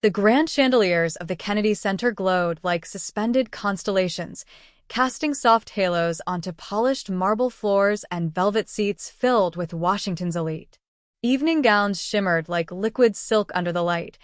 The grand chandeliers of the Kennedy Center glowed like suspended constellations, casting soft halos onto polished marble floors and velvet seats filled with Washington's elite. Evening gowns shimmered like liquid silk under the light,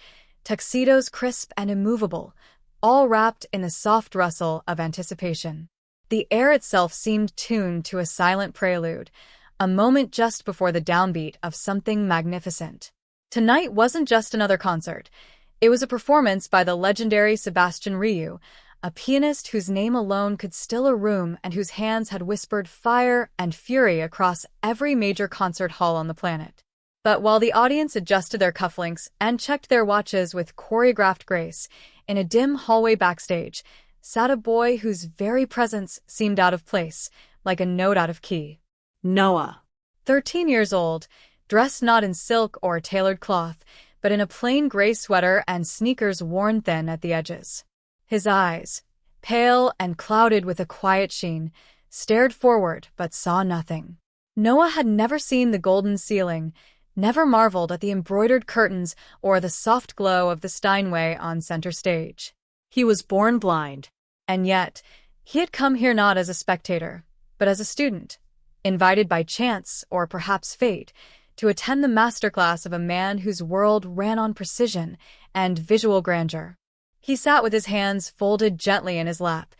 tuxedos crisp and immovable, all wrapped in the soft rustle of anticipation. The air itself seemed tuned to a silent prelude, a moment just before the downbeat of something magnificent. Tonight wasn't just another concert. It was a performance by the legendary Sebastian Ryu, a pianist whose name alone could still a room and whose hands had whispered fire and fury across every major concert hall on the planet. But while the audience adjusted their cufflinks and checked their watches with choreographed grace, in a dim hallway backstage sat a boy whose very presence seemed out of place, like a note out of key. Noah. 13 years old, dressed not in silk or tailored cloth, but in a plain gray sweater and sneakers worn thin at the edges. His eyes, pale and clouded with a quiet sheen, stared forward but saw nothing. Noah had never seen the golden ceiling, never marveled at the embroidered curtains or the soft glow of the Steinway on center stage. He was born blind. And yet, he had come here not as a spectator, but as a student, invited by chance or perhaps fate to attend the masterclass of a man whose world ran on precision and visual grandeur. He sat with his hands folded gently in his lap,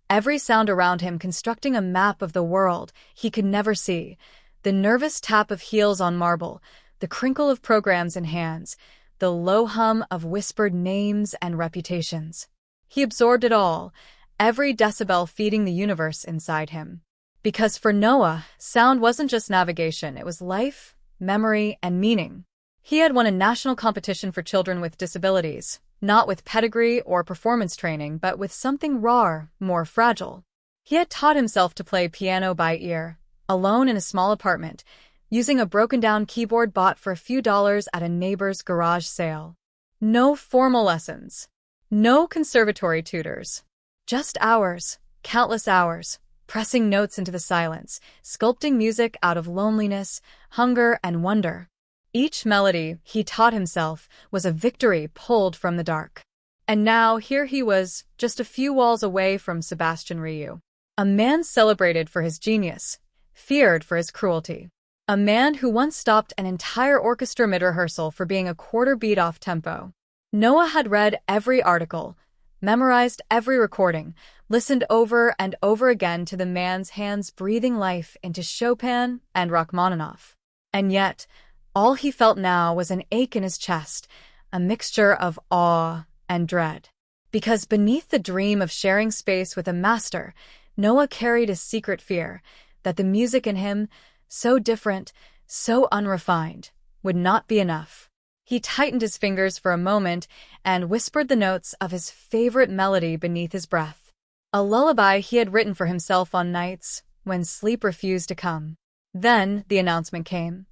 every sound around him constructing a map of the world he could never see, the nervous tap of heels on marble, the crinkle of programs in hands, the low hum of whispered names and reputations. He absorbed it all, every decibel feeding the universe inside him. Because for Noah, sound wasn't just navigation, it was life, memory, and meaning. He had won a national competition for children with disabilities, not with pedigree or performance training, but with something rawer, more fragile. He had taught himself to play piano by ear, alone in a small apartment, using a broken-down keyboard bought for a few dollars at a neighbor's garage sale. No formal lessons. No conservatory tutors. Just hours, countless hours, pressing notes into the silence, sculpting music out of loneliness, hunger, and wonder. Each melody, he taught himself, was a victory pulled from the dark. And now here he was, just a few walls away from Sebastian Ryu. A man celebrated for his genius, feared for his cruelty. A man who once stopped an entire orchestra mid-rehearsal for being a quarter beat off tempo. Noah had read every article, memorized every recording, listened over and over again to the man's hands breathing life into Chopin and Rachmaninoff. And yet, all he felt now was an ache in his chest, a mixture of awe and dread. Because beneath the dream of sharing space with a master, Noah carried a secret fear that the music in him, so different, so unrefined, would not be enough. He tightened his fingers for a moment and whispered the notes of his favorite melody beneath his breath. A lullaby he had written for himself on nights when sleep refused to come. Then the announcement came.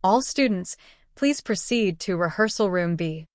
All students, please proceed to rehearsal room B.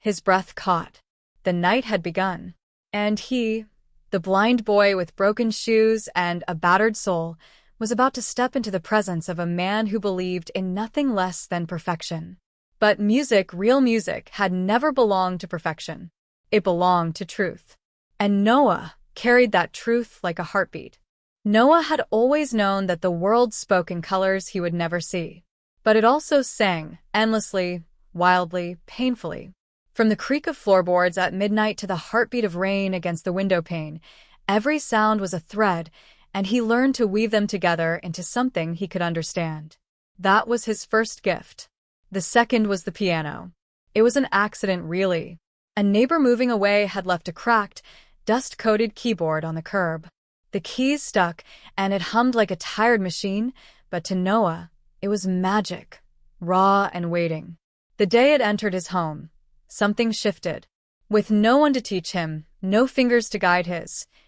His breath caught. The night had begun. And he, the blind boy with broken shoes and a battered soul, was about to step into the presence of a man who believed in nothing less than perfection. But music, real music, had never belonged to perfection. It belonged to truth. And Noah carried that truth like a heartbeat. Noah had always known that the world spoke in colors he would never see. But it also sang, endlessly, wildly, painfully. From the creak of floorboards at midnight to the heartbeat of rain against the window pane, every sound was a thread, and he learned to weave them together into something he could understand. That was his first gift. The second was the piano. It was an accident, really. A neighbor moving away had left a cracked, dust-coated keyboard on the curb. The keys stuck, and it hummed like a tired machine, but to Noah, it was magic, raw and waiting. The day it entered his home, something shifted. With no one to teach him, no fingers to guide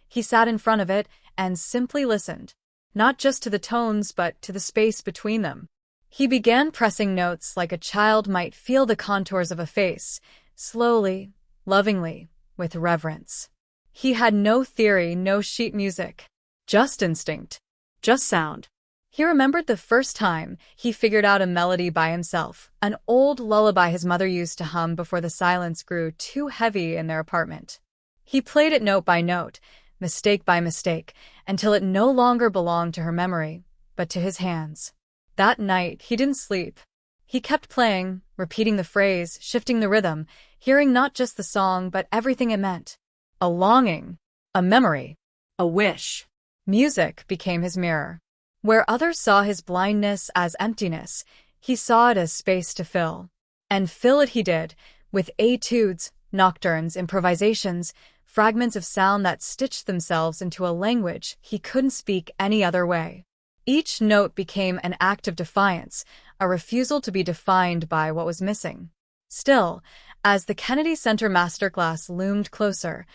he sat in front of it and simply listened, not just to the tones but to the space between them. He began pressing notes like a child might feel the contours of a face, slowly, lovingly, with reverence. He had no theory, no sheet music. Just instinct. Just sound. He remembered the first time he figured out a melody by himself, an old lullaby his mother used to hum before the silence grew too heavy in their apartment. He played it note by note, mistake by mistake, until it no longer belonged to her memory, but to his hands. That night, he didn't sleep. He kept playing, repeating the phrase, shifting the rhythm, hearing not just the song but everything it meant. A longing, a memory, A wish. music became his mirror. Where others saw his blindness as emptiness, he saw it as space to fill. And fill it he did, with etudes, nocturnes, improvisations, fragments of sound that stitched themselves into a language he couldn't speak any other way. Each note became an act of defiance, a refusal to be defined by what was missing. Still, as the Kennedy Center masterclass loomed closer,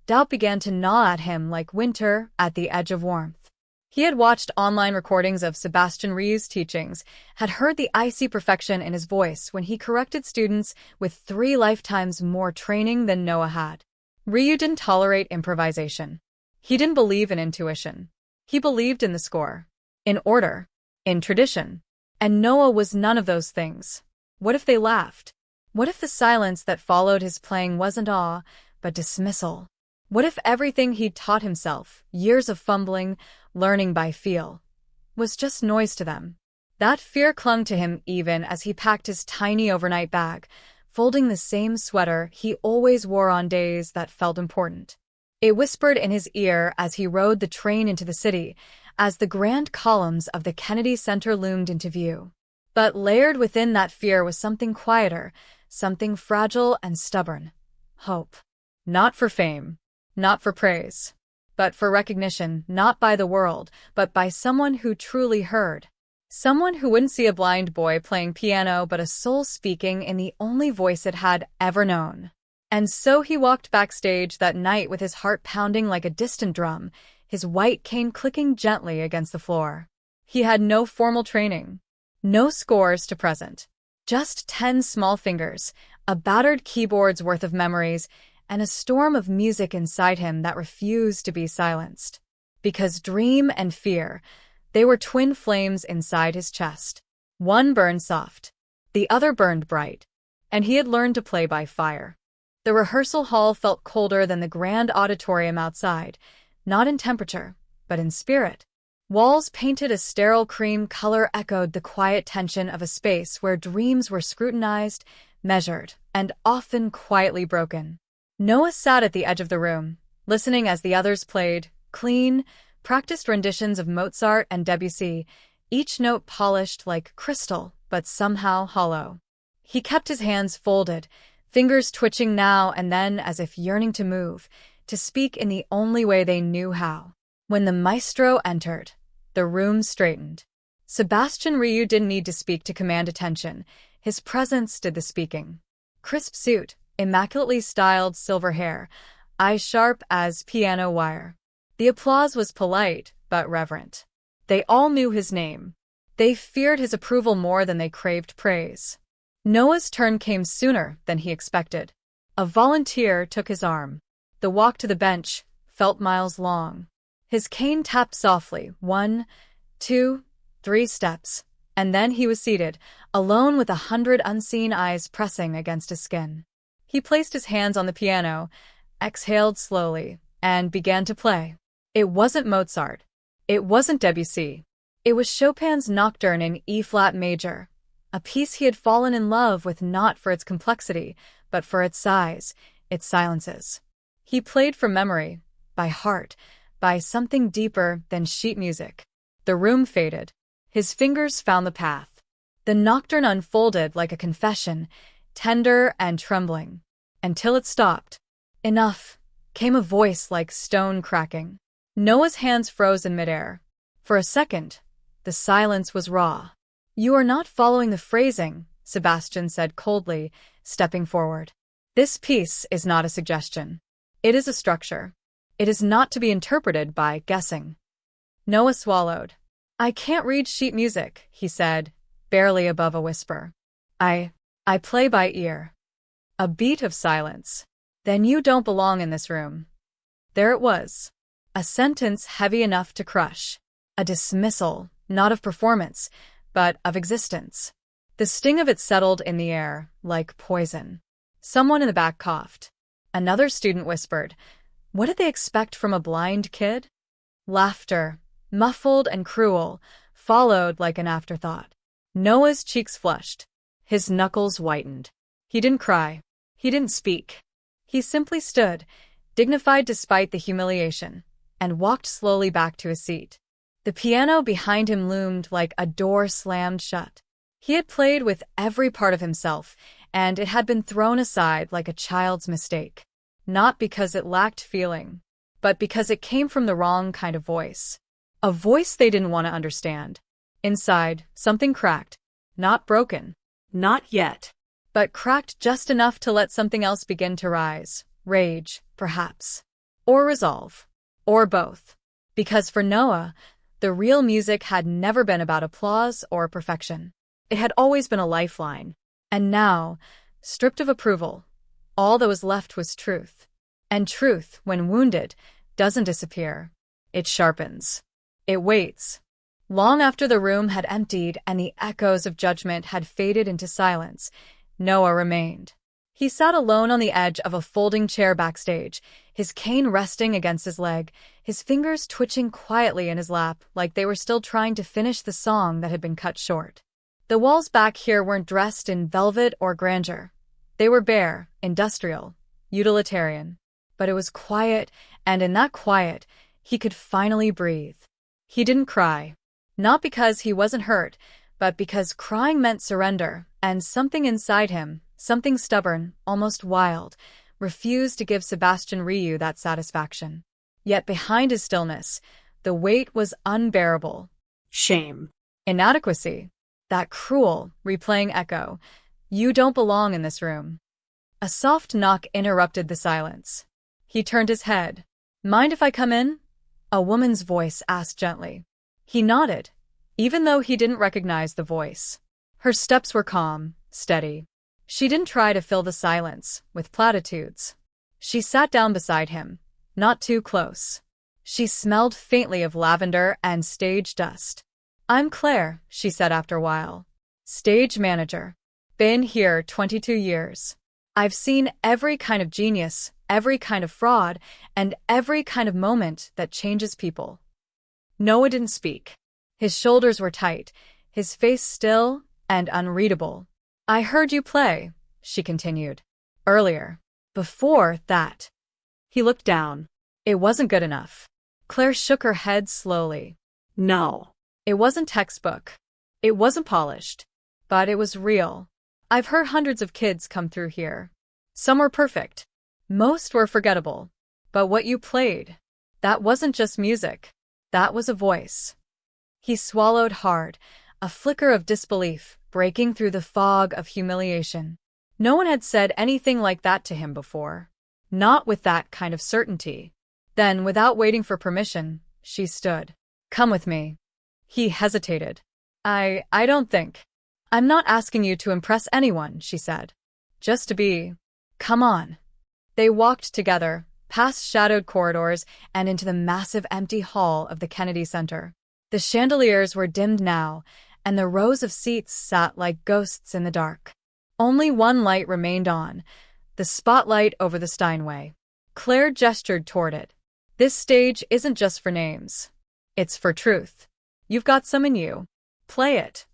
doubt began to gnaw at him like winter at the edge of warmth. He had watched online recordings of Sebastian Ryu's teachings, had heard the icy perfection in his voice when he corrected students with 3 lifetimes more training than Noah had. Ryu didn't tolerate improvisation. He didn't believe in intuition. He believed in the score, in order, in tradition. And Noah was none of those things. What if they laughed? What if the silence that followed his playing wasn't awe, but dismissal? What if everything he'd taught himself, years of fumbling, learning by feel, was just noise to them? That fear clung to him even as he packed his tiny overnight bag, folding the same sweater he always wore on days that felt important. It whispered in his ear as he rode the train into the city, as the grand columns of the Kennedy Center loomed into view. But layered within that fear was something quieter, something fragile and stubborn. Hope. Not for fame. Not for praise, but for recognition, not by the world, but by someone who truly heard. Someone who wouldn't see a blind boy playing piano, but a soul speaking in the only voice it had ever known. And so he walked backstage that night with his heart pounding like a distant drum, his white cane clicking gently against the floor. He had no formal training, no scores to present, just 10 small fingers, a battered keyboard's worth of memories, and a storm of music inside him that refused to be silenced. Because dream and fear, they were twin flames inside his chest. One burned soft, the other burned bright, and he had learned to play by fire. The rehearsal hall felt colder than the grand auditorium outside, not in temperature, but in spirit. Walls painted a sterile cream color echoed the quiet tension of a space where dreams were scrutinized, measured, and often quietly broken. Noah sat at the edge of the room, listening as the others played, clean, practiced renditions of Mozart and Debussy, each note polished like crystal, but somehow hollow. He kept his hands folded, fingers twitching now and then as if yearning to move, to speak in the only way they knew how. When the maestro entered, the room straightened. Sebastian Ryu didn't need to speak to command attention. His presence did the speaking. Crisp suit, immaculately styled silver hair, eyes sharp as piano wire. The applause was polite, but reverent. They all knew his name. They feared his approval more than they craved praise. Noah's turn came sooner than he expected. A volunteer took his arm. The walk to the bench felt miles long. His cane tapped softly, 1, 2, 3 steps, and then he was seated, alone with 100 unseen eyes pressing against his skin. He placed his hands on the piano, exhaled slowly, and began to play. It wasn't Mozart. It wasn't Debussy. It was Chopin's Nocturne in E-flat major, a piece he had fallen in love with not for its complexity, but for its size, its silences. He played from memory, by heart, by something deeper than sheet music. The room faded. His fingers found the path. The Nocturne unfolded like a confession, tender and trembling. Until it stopped. Enough, came a voice like stone cracking. Noah's hands froze in midair. For a second, the silence was raw. "You are not following the phrasing," Sebastian said coldly, stepping forward. "This piece is not a suggestion. It is a structure. It is not to be interpreted by guessing." Noah swallowed. "I can't read sheet music," he said, barely above a whisper. I play by ear." A beat of silence. "Then you don't belong in this room." There it was. A sentence heavy enough to crush. A dismissal, not of performance, but of existence. The sting of it settled in the air, like poison. Someone in the back coughed. Another student whispered, "What did they expect from a blind kid?" Laughter, muffled and cruel, followed like an afterthought. Noah's cheeks flushed. His knuckles whitened. He didn't cry. He didn't speak. He simply stood, dignified despite the humiliation, and walked slowly back to his seat. The piano behind him loomed like a door slammed shut. He had played with every part of himself, and it had been thrown aside like a child's mistake. Not because it lacked feeling, but because it came from the wrong kind of voice. A voice they didn't want to understand. Inside, something cracked. Not broken. Not yet. But cracked just enough to let something else begin to rise. Rage, perhaps. Or resolve. Or both. Because for Noah, the real music had never been about applause or perfection. It had always been a lifeline. And now, stripped of approval, all that was left was truth. And truth, when wounded, doesn't disappear. It sharpens. It waits. Long after the room had emptied and the echoes of judgment had faded into silence, Noah remained. He sat alone on the edge of a folding chair backstage, his cane resting against his leg, his fingers twitching quietly in his lap like they were still trying to finish the song that had been cut short. The walls back here weren't dressed in velvet or grandeur. They were bare, industrial, utilitarian. But it was quiet, and in that quiet, he could finally breathe. He didn't cry. Not because he wasn't hurt, but because crying meant surrender, and something inside him, something stubborn, almost wild, refused to give Sebastian Ryu that satisfaction. Yet behind his stillness, the weight was unbearable. Shame. Inadequacy. That cruel, replaying echo. You don't belong in this room. A soft knock interrupted the silence. He turned his head. Mind if I come in? A woman's voice asked gently. He nodded, even though he didn't recognize the voice. Her steps were calm, steady. She didn't try to fill the silence with platitudes. She sat down beside him, not too close. She smelled faintly of lavender and stage dust. I'm Claire, she said after a while. Stage manager. Been here 22 years. I've seen every kind of genius, every kind of fraud, and every kind of moment that changes people. Noah didn't speak. His shoulders were tight, his face still and unreadable. I heard you play, she continued. Earlier. Before that. He looked down. It wasn't good enough. Claire shook her head slowly. No. It wasn't textbook. It wasn't polished. But it was real. I've heard hundreds of kids come through here. Some were perfect. Most were forgettable. But what you played, that wasn't just music. That was a voice. He swallowed hard, a flicker of disbelief breaking through the fog of humiliation. No one had said anything like that to him before. Not with that kind of certainty. Then, without waiting for permission, she stood. Come with me. He hesitated. I don't think. I'm not asking you to impress anyone, she said. Just to be. Come on. They walked together, past shadowed corridors and into the massive empty hall of the Kennedy Center. The chandeliers were dimmed now, and the rows of seats sat like ghosts in the dark. Only one light remained on, the spotlight over the Steinway. Claire gestured toward it. This stage isn't just for names. It's for truth. You've got some in you. Play it.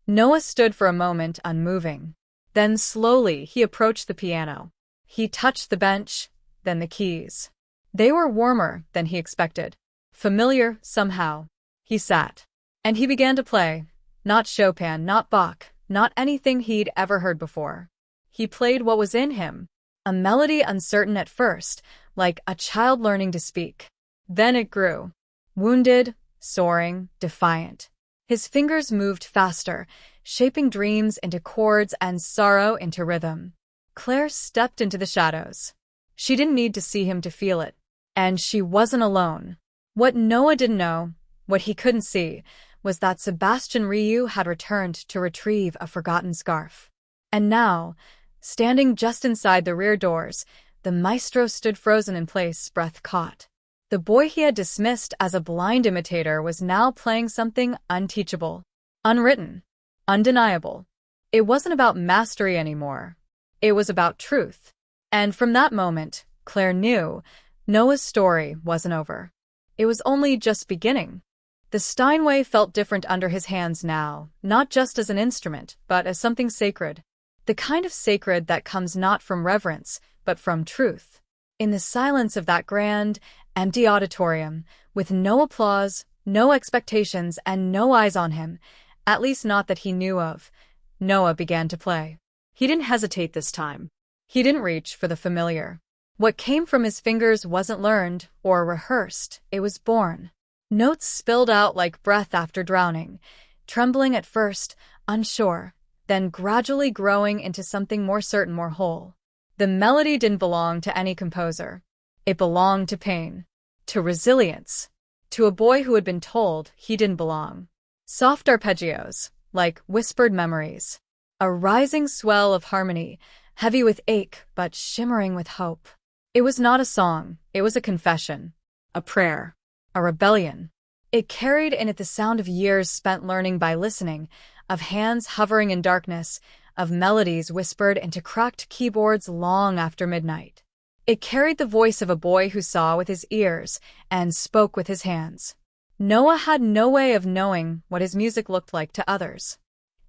Noah stood for a moment unmoving. Then slowly he approached the piano. He touched the bench, then the keys. They were warmer than he expected. Familiar, somehow. He sat. And he began to play. Not Chopin, not Bach, not anything he'd ever heard before. He played what was in him. A melody uncertain at first, like a child learning to speak. Then it grew. Wounded, soaring, defiant. His fingers moved faster, shaping dreams into chords and sorrow into rhythm. Claire stepped into the shadows. She didn't need to see him to feel it. And she wasn't alone. What Noah didn't know, what he couldn't see, was that Sebastian Ryu had returned to retrieve a forgotten scarf. And now, standing just inside the rear doors, the maestro stood frozen in place, breath caught. The boy he had dismissed as a blind imitator was now playing something unteachable, unwritten, undeniable. It wasn't about mastery anymore. It was about truth. And from that moment, Claire knew Noah's story wasn't over. It was only just beginning. The Steinway felt different under his hands now, not just as an instrument, but as something sacred. The kind of sacred that comes not from reverence, but from truth. In the silence of that grand, empty auditorium, with no applause, no expectations, and no eyes on him, at least not that he knew of, Noah began to play. He didn't hesitate this time. He didn't reach for the familiar. What came from his fingers wasn't learned or rehearsed, it was born. Notes spilled out like breath after drowning, trembling at first, unsure, then gradually growing into something more certain, more whole. The melody didn't belong to any composer. It belonged to pain, to resilience, to a boy who had been told he didn't belong. Soft arpeggios, like whispered memories. A rising swell of harmony, heavy with ache but shimmering with hope. It was not a song, it was a confession, A prayer. a rebellion. It carried in it the sound of years spent learning by listening, of hands hovering in darkness, of melodies whispered into cracked keyboards long after midnight. It carried the voice of a boy who saw with his ears and spoke with his hands. Noah had no way of knowing what his music looked like to others.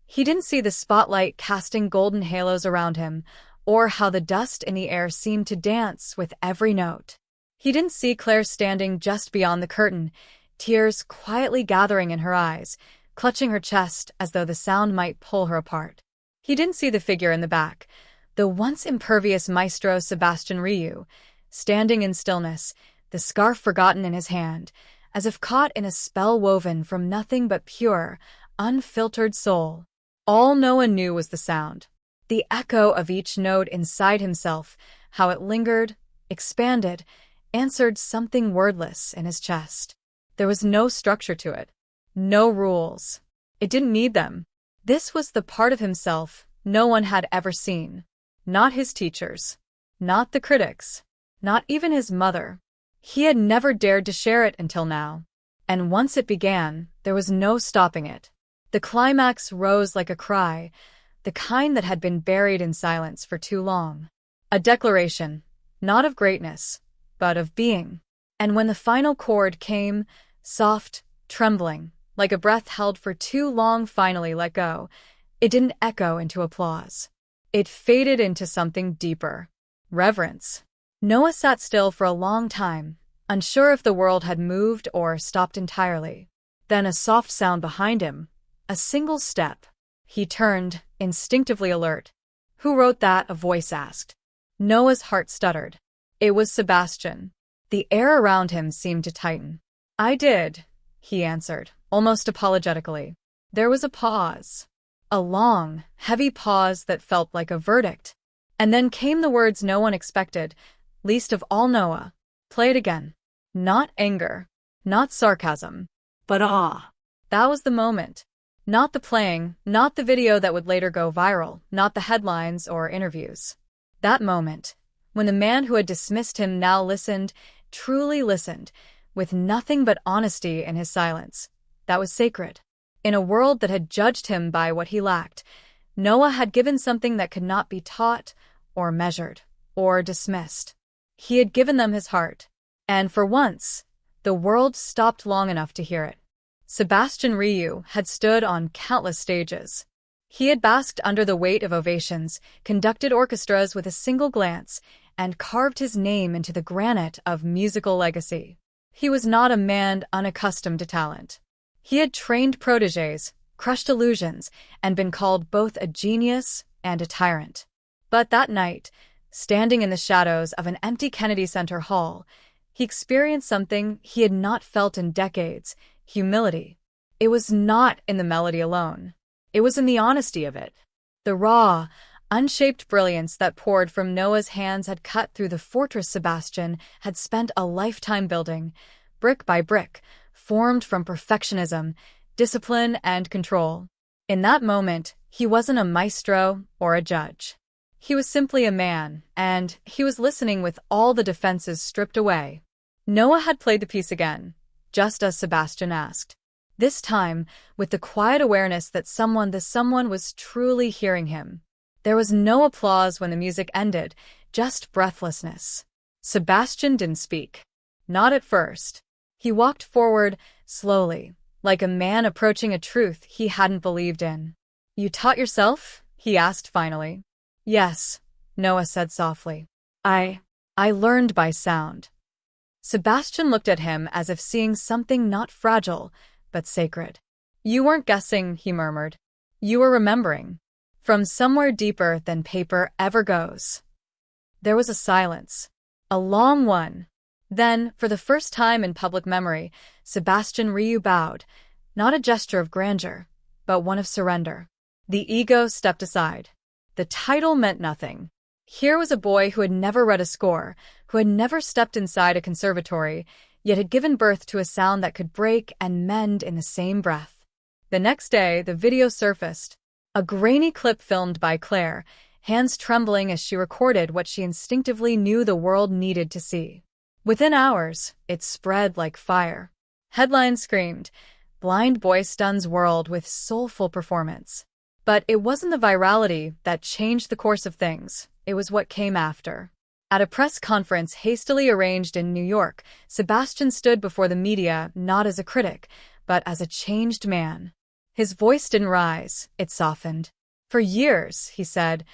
He didn't see the spotlight casting golden halos around him, or how the dust in the air seemed to dance with every note. He didn't see Claire standing just beyond the curtain, tears quietly gathering in her eyes, clutching her chest as though the sound might pull her apart. He didn't see the figure in the back, the once impervious maestro Sebastian Ryu, standing in stillness, the scarf forgotten in his hand, as if caught in a spell woven from nothing but pure, unfiltered soul. All Noah knew was the sound, the echo of each note inside himself, how it lingered, expanded, answered something wordless in his chest. There was no structure to it, no rules. It didn't need them. This was the part of himself no one had ever seen. Not his teachers, not the critics, not even his mother. He had never dared to share it until now. And once it began, there was no stopping it. The climax rose like a cry, the kind that had been buried in silence for too long. A declaration, not of greatness, but of being. And when the final chord came, soft, trembling, like a breath held for too long finally let go, it didn't echo into applause. It faded into something deeper. Reverence. Noah sat still for a long time, unsure if the world had moved or stopped entirely. Then a soft sound behind him. A single step. He turned, instinctively alert. "Who wrote that?" a voice asked. Noah's heart stuttered. It was Sebastian. The air around him seemed to tighten. "I did," he answered, almost apologetically. There was a pause. A long, heavy pause that felt like a verdict. And then came the words no one expected, least of all Noah. "Play it again." Not anger. Not sarcasm. But awe. That was the moment. Not the playing, not the video that would later go viral, not the headlines or interviews. That moment, when the man who had dismissed him now listened, truly listened, with nothing but honesty in his silence. That was sacred. In a world that had judged him by what he lacked, Noah had given something that could not be taught, or measured, or dismissed. He had given them his heart. And for once, the world stopped long enough to hear it. Sebastian Ryu had stood on countless stages. He had basked under the weight of ovations, conducted orchestras with a single glance, and carved his name into the granite of musical legacy. He was not a man unaccustomed to talent. He had trained protégés, crushed illusions, and been called both a genius and a tyrant. But that night, standing in the shadows of an empty Kennedy Center hall, he experienced something he had not felt in decades: humility. It was not in the melody alone. It was in the honesty of it. The raw, unshaped brilliance that poured from Noah's hands had cut through the fortress Sebastian had spent a lifetime building, brick by brick, formed from perfectionism, discipline, and control. In that moment, he wasn't a maestro or a judge. He was simply a man, and he was listening with all the defenses stripped away. Noah had played the piece again, just as Sebastian asked. This time, with the quiet awareness that the someone was truly hearing him. There was no applause when the music ended, just breathlessness. Sebastian didn't speak. Not at first. He walked forward, slowly, like a man approaching a truth he hadn't believed in. "You taught yourself?" he asked finally. "Yes," Noah said softly. I learned by sound." Sebastian looked at him as if seeing something not fragile, but sacred. "You weren't guessing," he murmured. "You were remembering. From somewhere deeper than paper ever goes." There was a silence. A long one. Then, for the first time in public memory, Sebastian Ryu bowed, not a gesture of grandeur, but one of surrender. The ego stepped aside. The title meant nothing. Here was a boy who had never read a score, who had never stepped inside a conservatory, yet had given birth to a sound that could break and mend in the same breath. The next day, the video surfaced. A grainy clip filmed by Claire, hands trembling as she recorded what she instinctively knew the world needed to see. Within hours, it spread like fire. Headlines screamed, "Blind boy stuns world with soulful performance." But it wasn't the virality that changed the course of things. It was what came after. At a press conference hastily arranged in New York, Sebastian stood before the media not as a critic, but as a changed man. His voice didn't rise, it softened. "For years," he said,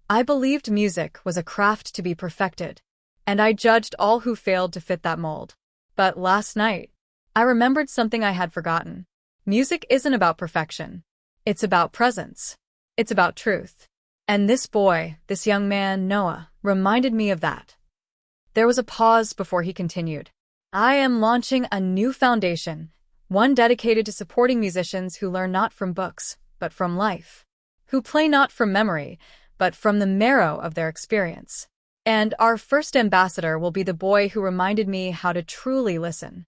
"I believed music was a craft to be perfected, and I judged all who failed to fit that mold. But last night, I remembered something I had forgotten. Music isn't about perfection. It's about presence. It's about truth. And this boy, this young man, Noah, reminded me of that." There was a pause before he continued. "I am launching a new foundation, one dedicated to supporting musicians who learn not from books, but from life, who play not from memory, but from the marrow of their experience. And our first ambassador will be the boy who reminded me how to truly listen."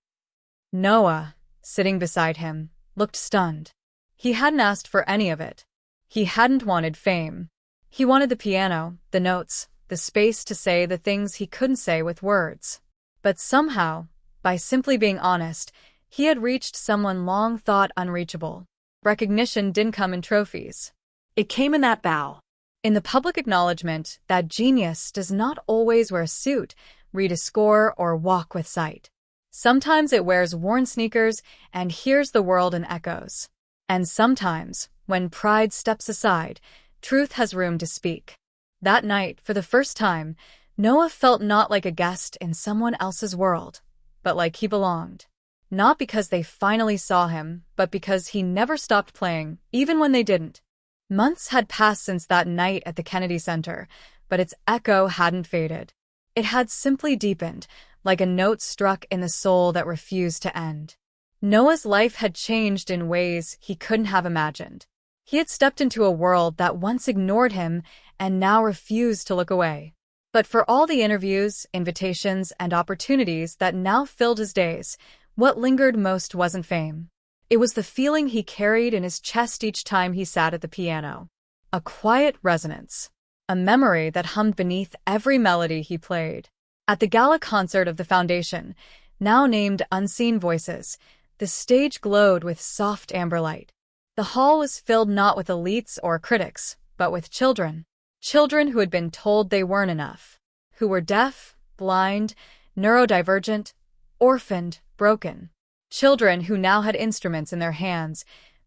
Noah, sitting beside him, looked stunned. He hadn't asked for any of it. He hadn't wanted fame. He wanted the piano, the notes, the space to say the things he couldn't say with words. But somehow, by simply being honest, he had reached someone long thought unreachable. Recognition didn't come in trophies. It came in that bow. In the public acknowledgement that genius does not always wear a suit, read a score, or walk with sight. Sometimes it wears worn sneakers and hears the world in echoes. And sometimes, when pride steps aside, truth has room to speak. That night, for the first time, Noah felt not like a guest in someone else's world, but like he belonged. Not because they finally saw him, but because he never stopped playing, even when they didn't. Months had passed since that night at the Kennedy Center, but its echo hadn't faded. It had simply deepened, like a note struck in the soul that refused to end. Noah's life had changed in ways he couldn't have imagined. He had stepped into a world that once ignored him and now refused to look away. But for all the interviews, invitations, and opportunities that now filled his days, what lingered most wasn't fame. It was the feeling he carried in his chest each time he sat at the piano. A quiet resonance. A memory that hummed beneath every melody he played. At the gala concert of the Foundation, now named Unseen Voices, the stage glowed with soft amber light. The hall was filled not with elites or critics, but with children. Children who had been told they weren't enough. Who were deaf, blind, neurodivergent, orphaned, broken. Children who now had instruments in their hands,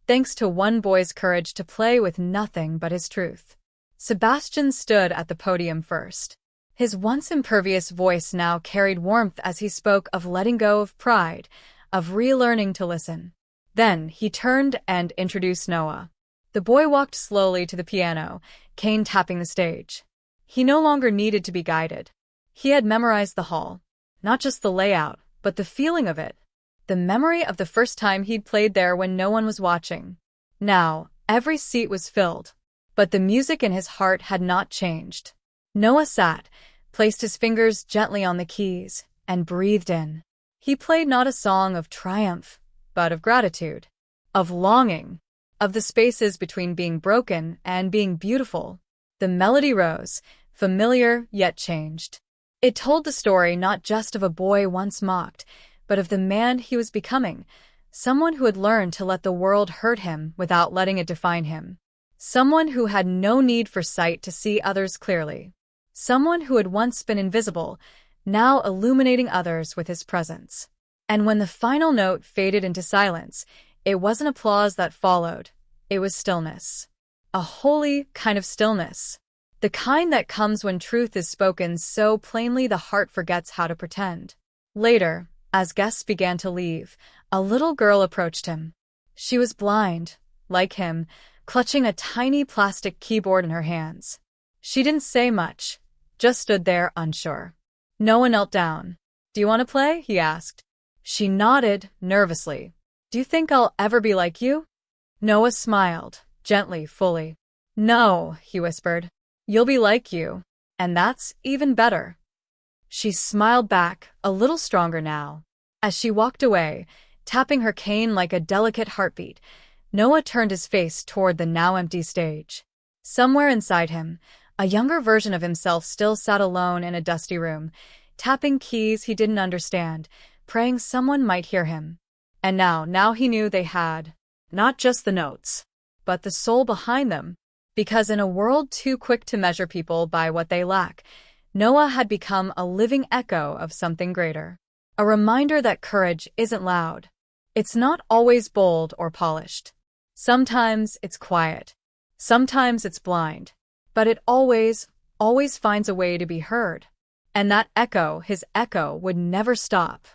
thanks to one boy's courage to play with nothing but his truth. Sebastian stood at the podium first. His once impervious voice now carried warmth as he spoke of letting go of pride, of relearning to listen. Then he turned and introduced Noah. The boy walked slowly to the piano, cane tapping the stage. He no longer needed to be guided. He had memorized the hall. Not just the layout, but the feeling of it. The memory of the first time he'd played there when no one was watching. Now, every seat was filled. But the music in his heart had not changed. Noah sat, placed his fingers gently on the keys, and breathed in. He played not a song of triumph, but of gratitude, of longing, of the spaces between being broken and being beautiful. The melody rose, familiar yet changed. It told the story not just of a boy once mocked, but of the man he was becoming, someone who had learned to let the world hurt him without letting it define him. Someone who had no need for sight to see others clearly. Someone who had once been invisible, now illuminating others with his presence. And when the final note faded into silence, it wasn't applause that followed. It was stillness. A holy kind of stillness. The kind that comes when truth is spoken so plainly the heart forgets how to pretend. Later, as guests began to leave, a little girl approached him. She was blind, like him, clutching a tiny plastic keyboard in her hands. She didn't say much, just stood there unsure. Noah knelt down. "Do you want to play?" he asked. She nodded, nervously. "Do you think I'll ever be like you?" Noah smiled, gently, fully. "No," he whispered. "You'll be like you, and that's even better." She smiled back, a little stronger now. As she walked away, tapping her cane like a delicate heartbeat, Noah turned his face toward the now empty stage. Somewhere inside him, a younger version of himself still sat alone in a dusty room, tapping keys he didn't understand, praying someone might hear him. And now he knew they had. Not just the notes, but the soul behind them. Because in a world too quick to measure people by what they lack, Noah had become a living echo of something greater. A reminder that courage isn't loud. It's not always bold or polished. Sometimes it's quiet. Sometimes it's blind. But it always finds a way to be heard. And that echo, his echo, would never stop.